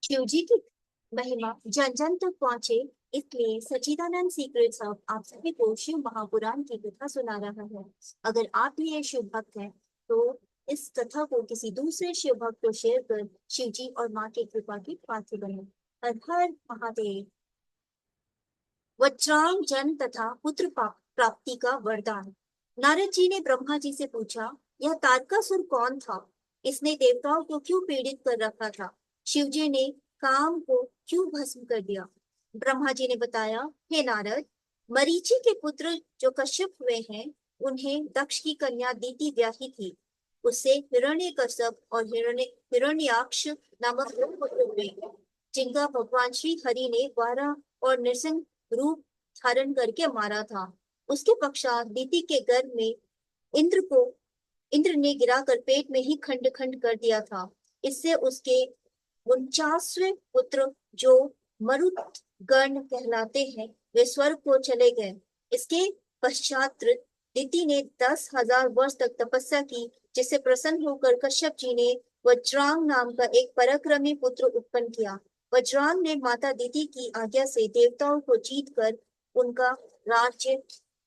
शिवजी की महिमा जन जन तक पहुंचे, इसलिए सच्चिदानंद सीक्रेट्स ऑफ आप सभी को शिव महापुराण की कथा सुना रहा है। अगर आप भी ये शिव भक्त हैं, तो इस कथा को किसी दूसरे शिव भक्त को शेयर कर शिव जी और माँ की कृपा की पात्र बने। हर हर महादेव। वज्रांग जन तथा पुत्र प्राप्ति का वरदान। नारद जी ने ब्रह्मा जी से पूछा, यह तारकासुर कौन था? इसने देवताओं को क्यों पीड़ित कर रखा था? शिव जी ने काम को क्यों भस्म कर दिया? ब्रह्मा जी ने बताया, हे नारद, मरीचि के पुत्र जो कश्यप हुए हैं, उन्हें दक्ष की कन्या दीति ब्याही थी। उससे हिरण्यकश्यप और हिरण्याक्ष नामक दो पुत्र हुए, जिनका भगवान श्री हरि ने वारा और नृसिंह रूप धारण करके मारा था। उसके पश्चात दीति के गर्भ में इंद्र ने गिराकर पेट में ही खंड खंड कर दिया था। इससे उसके 49वें पुत्र जो मरुत गण कहलाते हैं, वे स्वर्ग को चले गए। इसके पश्चात दीति ने 10,000 वर्ष तक तपस्या की, जिससे प्रसन्न होकर कश्यप जी ने वज्रांग नाम का एक पराक्रमी पुत्र उत्पन्न किया। वज्रांग ने माता दीति की आज्ञा से देवताओं को जीतकर उनका राज्य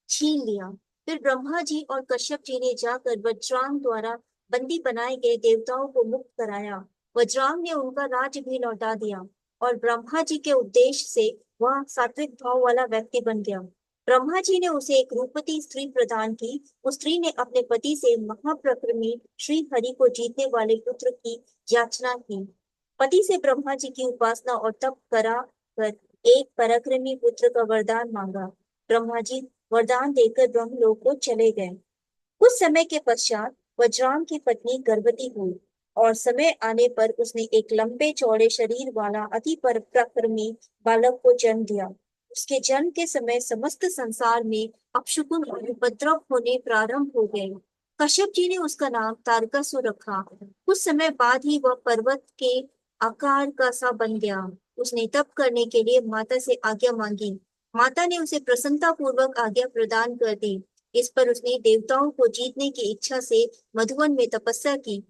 छीन लिया। फिर ब्रह्मा जी और कश्यप जी ने जाकर वज्रांग द्वारा बंदी बनाए गए देवताओं को मुक्त कराया। वज्रांग ने उनका राज्य भी लौटा दिया और ब्रह्मा जी के उपदेश से वह सात्विक भाव वाला व्यक्ति बन गया। ब्रह्मा जी ने उसे एक रूपवती स्त्री प्रदान की। उस स्त्री ने अपने पति से महाप्रक्रमी श्री हरि को जीतने वाले पुत्र की याचना की। पति से ब्रह्मा जी की उपासना और तप करा कर एक पराक्रमी पुत्र का वरदान मांगा। ब्रह्मा जी वरदान देकर ब्रह्मलोक को चले गए। कुछ समय के पश्चात वज्रांग की पत्नी गर्भवती हुई और समय आने पर उसने एक लंबे चौड़े शरीर वाला अति पराक्रमी बालक को जन्म दिया। उसके जन्म के समय समस्त संसार में अपशकुन और उपद्रव होने प्रारंभ हो गए। कश्यप जी ने उसका नाम तारकासुर रखा। कुछ समय बाद ही वह पर्वत के आकार का सा बन गया। उसने तप करने के लिए माता से आज्ञा मांगी। माता ने उसे प्रसन्नता पूर्वक आज्ञा प्रदान कर दी। इस पर उसने देवताओं को जीतने की इच्छा से मधुवन में तपस्या की।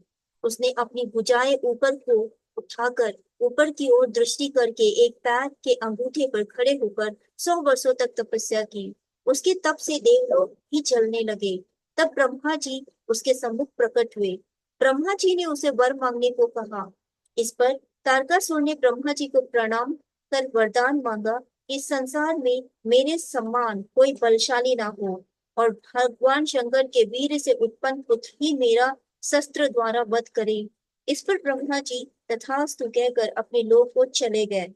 उसने अपनी भुजाएं ऊपर को उठाकर ऊपर की ओर दृष्टि करके एक पैर के अंगूठे पर खड़े होकर 100 वर्षों तक तपस्या की। उसके तप से देवलोक ही जलने लगे। तब ब्रह्मा जी उसके सम्मुख प्रकट हुए। ब्रह्मा जी ने उसे वर मांगने को कहा। इस पर तारकासुर ने ब्रह्मा जी को प्रणाम कर वरदान मांगा, इस संसार में मेरे समान कोई बलशाली ना हो और भगवान शंकर के वीर से उत्पन्न पुत्र ही मेरा शस्त्र द्वारा वध करे। इस पर ब्रह्मा जी तथास्तु कहकर अपने लोक को चले गए।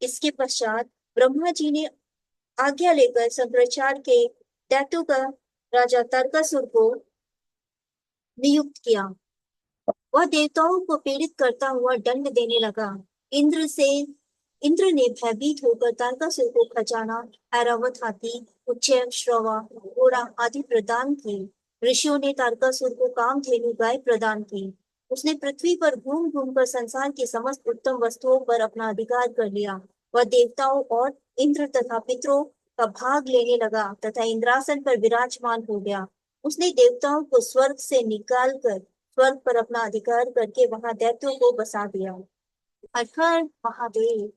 इसके पश्चात ब्रह्मा जी ने आज्ञा लेकर शंकराचार्य के दैत्यों का राजा तारकासुर को नियुक्त किया। वह देवताओं को पीड़ित करता हुआ दंड देने लगा। इंद्र ने भयभीत होकर तारकासुर को खजाना, ऐरावत हाथी, उच्चैः श्रवा, घोड़ा आदि प्रदान किए। ऋषियों ने तारकासुर को कामधेनु गाय प्रदान की। उसने पृथ्वी पर घूम घूम कर संसार की समस्त उत्तम वस्तुओं पर अपना अधिकार कर लिया। वह देवताओं और इंद्र तथा पितरों का भाग लेने लगा तथा इंद्रासन पर विराजमान हो गया। उसने देवताओं को स्वर्ग से निकाल कर स्वर्ग पर अपना अधिकार करके वहां दैत्यों को बसा दिया। हर हर महादेव।